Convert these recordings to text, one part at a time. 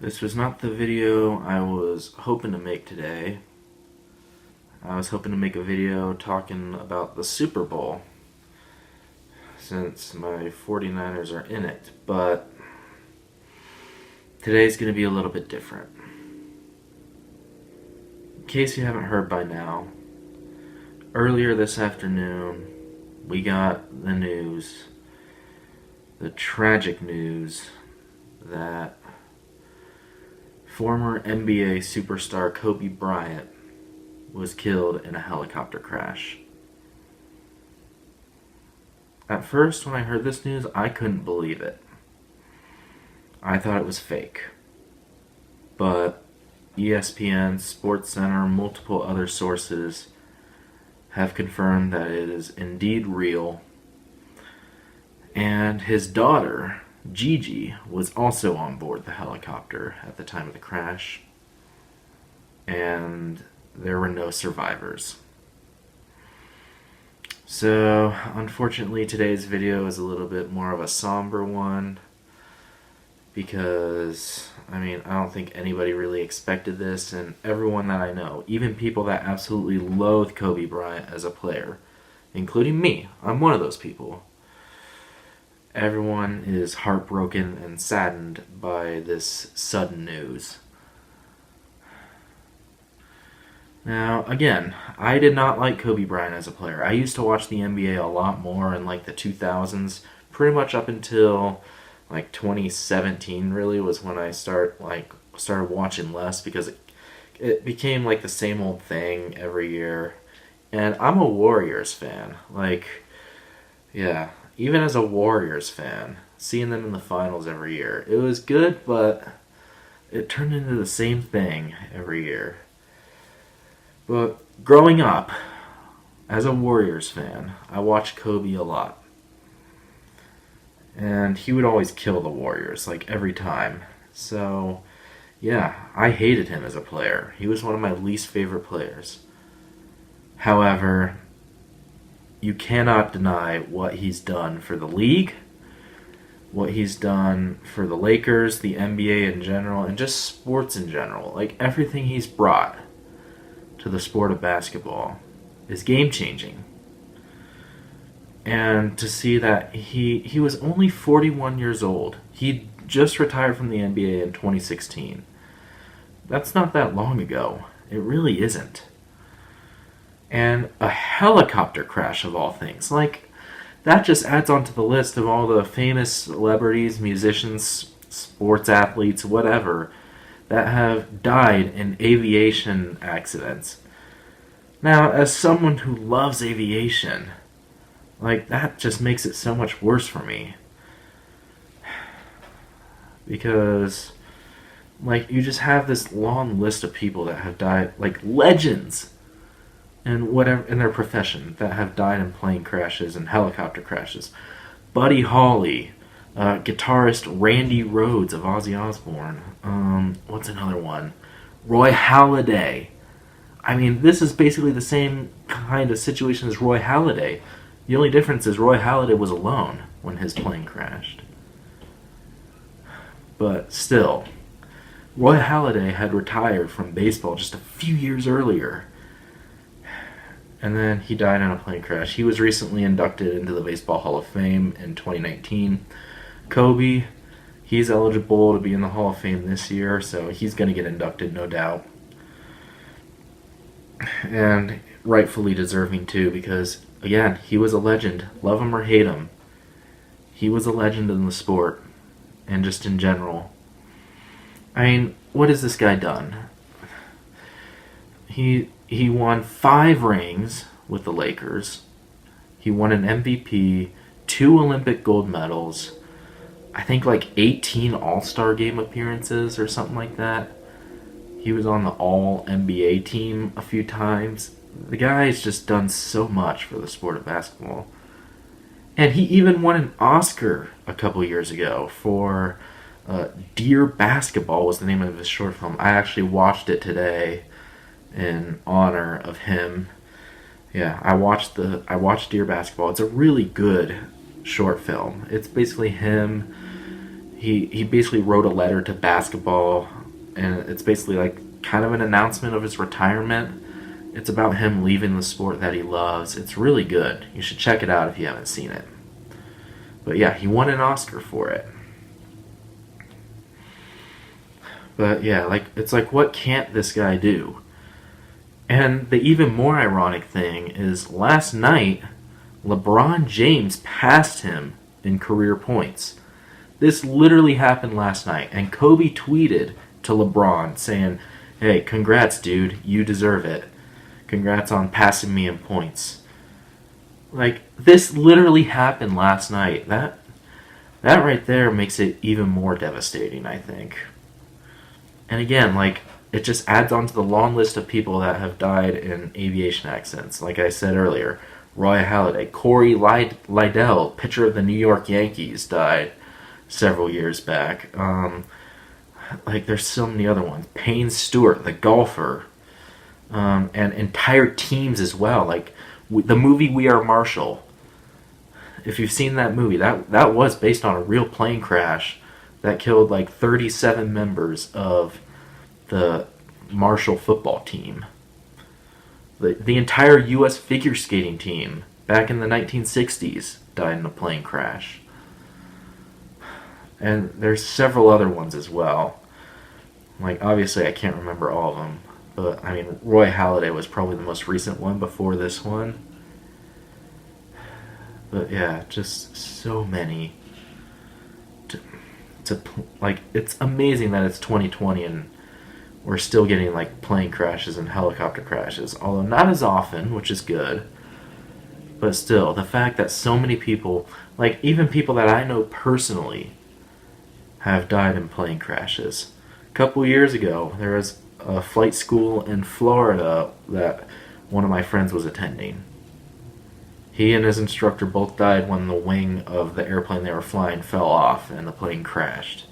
This was not the video I was hoping to make today. I was hoping to make a video talking about the Super Bowl, since my 49ers are in it, but today's going to be a little bit different. In case you haven't heard by now, earlier this afternoon, we got the news, the tragic news, that former NBA superstar Kobe Bryant was killed in a helicopter crash. At first, when I heard this news, I couldn't believe it. I thought it was fake. But ESPN, SportsCenter, multiple other sources have confirmed that it is indeed real. And his daughter, Gigi, was also on board the helicopter at the time of the crash. And there were no survivors. So, unfortunately, today's video is a little bit more of a somber one because, I don't think anybody really expected this, and everyone that I know, even people that absolutely loathe Kobe Bryant as a player, including me, I'm one of those people. Everyone is heartbroken and saddened by this sudden news. Now, again, I did not like Kobe Bryant as a player. I used to watch the NBA a lot more in the 2000s, pretty much up until 2017 really was when I started watching less because it became the same old thing every year. And I'm a Warriors fan. Even as a Warriors fan, seeing them in the finals every year, it was good, but it turned into the same thing every year. But growing up, as a Warriors fan, I watched Kobe a lot. And he would always kill the Warriors, every time. So, yeah, I hated him as a player. He was one of my least favorite players. However, you cannot deny what he's done for the league, what he's done for the Lakers, the NBA in general, and just sports in general. Everything he's brought to the sport of basketball is game-changing. And to see that he was only 41 years old. He just retired from the NBA in 2016. That's not that long ago. It really isn't. And a helicopter crash of all things. That just adds on to the list of all the famous celebrities, musicians, sports athletes, whatever, that have died in aviation accidents. Now, as someone who loves aviation, that just makes it so much worse for me. Because, you just have this long list of people that have died, legends in whatever in their profession that have died in plane crashes and helicopter crashes. Buddy Holly, guitarist Randy Rhoads of Ozzy Osbourne. What's another one? Roy Halladay. This is basically the same kind of situation as Roy Halladay. The only difference is Roy Halladay was alone when his plane crashed. But still, Roy Halladay had retired from baseball just a few years earlier. And then he died in a plane crash. He was recently inducted into the Baseball Hall of Fame in 2019. Kobe, he's eligible to be in the Hall of Fame this year, so he's going to get inducted, no doubt. And rightfully deserving, too, because, again, he was a legend. Love him or hate him. He was a legend in the sport, and just in general. What has this guy done? He won 5 rings with the Lakers. He won an MVP, 2 Olympic gold medals, I think 18 All-Star Game appearances or something like that. He was on the All-NBA team a few times. The guy's just done so much for the sport of basketball. And he even won an Oscar a couple years ago for Dear Basketball was the name of his short film. I actually watched it today in honor of him. Yeah, I watched Dear Basketball. It's a really good short film. It's basically him. he basically wrote a letter to basketball, and it's basically like kind of an announcement of his retirement. It's about him leaving the sport that he loves. It's really good. You should check it out if you haven't seen it. But yeah, he won an Oscar for it. But yeah, like it's like, what can't this guy do? And the even more ironic thing is last night, LeBron James passed him in career points. This literally happened last night, and Kobe tweeted to LeBron saying, "Hey, congrats, dude. You deserve it. Congrats on passing me in points." Like, this literally happened last night. That right there makes it even more devastating, I think. And again, like, it just adds on to the long list of people that have died in aviation accidents. Like I said earlier, Roy Halladay, Corey Liddell, pitcher of the New York Yankees, died several years back. Like, there's so many other ones. Payne Stewart, the golfer, and entire teams as well. Like, the movie We Are Marshall. If you've seen that movie, that was based on a real plane crash that killed like 37 members of the Marshall football team. The entire U.S. figure skating team back in the 1960s died in a plane crash. And there's several other ones as well. Like, obviously I can't remember all of them, but I mean, Roy Halladay was probably the most recent one before this one. But yeah, just so many. Like, it's amazing that it's 2020 and we're still getting like plane crashes and helicopter crashes, although not as often, which is good. But still, the fact that so many people, like even people that I know personally, have died in plane crashes. A couple years ago, there was a flight school in Florida that one of my friends was attending. He and his instructor both died when the wing of the airplane they were flying fell off and the plane crashed.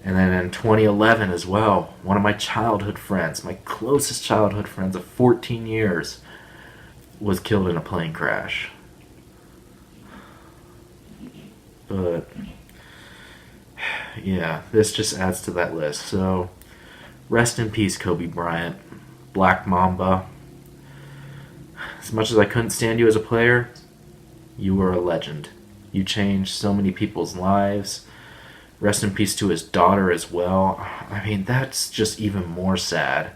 And then in 2011 as well, one of my childhood friends, my closest childhood friends of 14 years, was killed in a plane crash. But yeah, this just adds to that list. So, rest in peace, Kobe Bryant, Black Mamba. As much as I couldn't stand you as a player, you were a legend. You changed so many people's lives. Rest in peace to his daughter as well. I mean, that's just even more sad.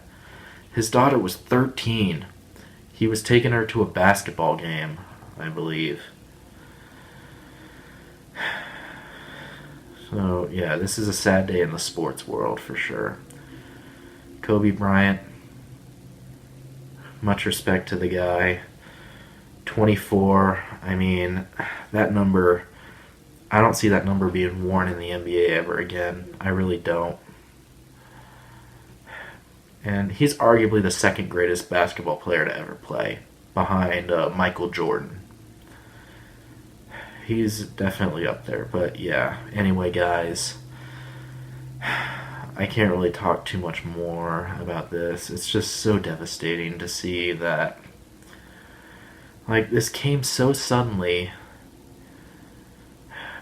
His daughter was 13. He was taking her to a basketball game, I believe. So, yeah, this is a sad day in the sports world for sure. Kobe Bryant, much respect to the guy. 24, I mean, that number, I don't see that number being worn in the NBA ever again. I really don't. And he's arguably the second greatest basketball player to ever play, behind Michael Jordan. He's definitely up there, but yeah. Anyway, guys, I can't really talk too much more about this. It's just so devastating to see that, like, this came so suddenly.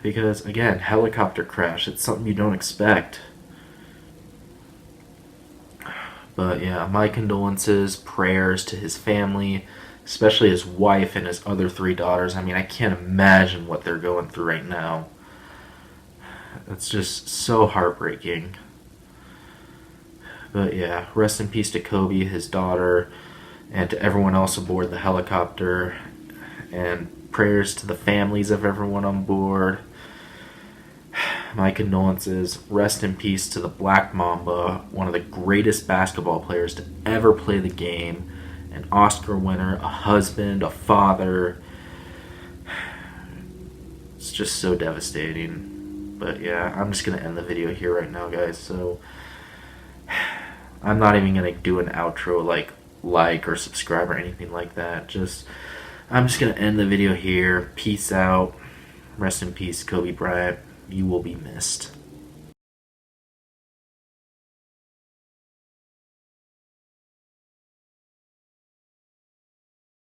Because, again, helicopter crash, it's something you don't expect. But yeah, my condolences, prayers to his family, especially his wife and his other 3 daughters. I mean, I can't imagine what they're going through right now. It's just so heartbreaking. But yeah, rest in peace to Kobe, his daughter, and to everyone else aboard the helicopter. And prayers to the families of everyone on board. My condolences. Rest in peace to the Black Mamba, one of the greatest basketball players to ever play the game. An Oscar winner, a husband, a father. It's just so devastating. But yeah, I'm just going to end the video here right now, guys. So, I'm not even going to do an outro like or subscribe or anything like that. I'm just going to end the video here. Peace out. Rest in peace, Kobe Bryant. You will be missed.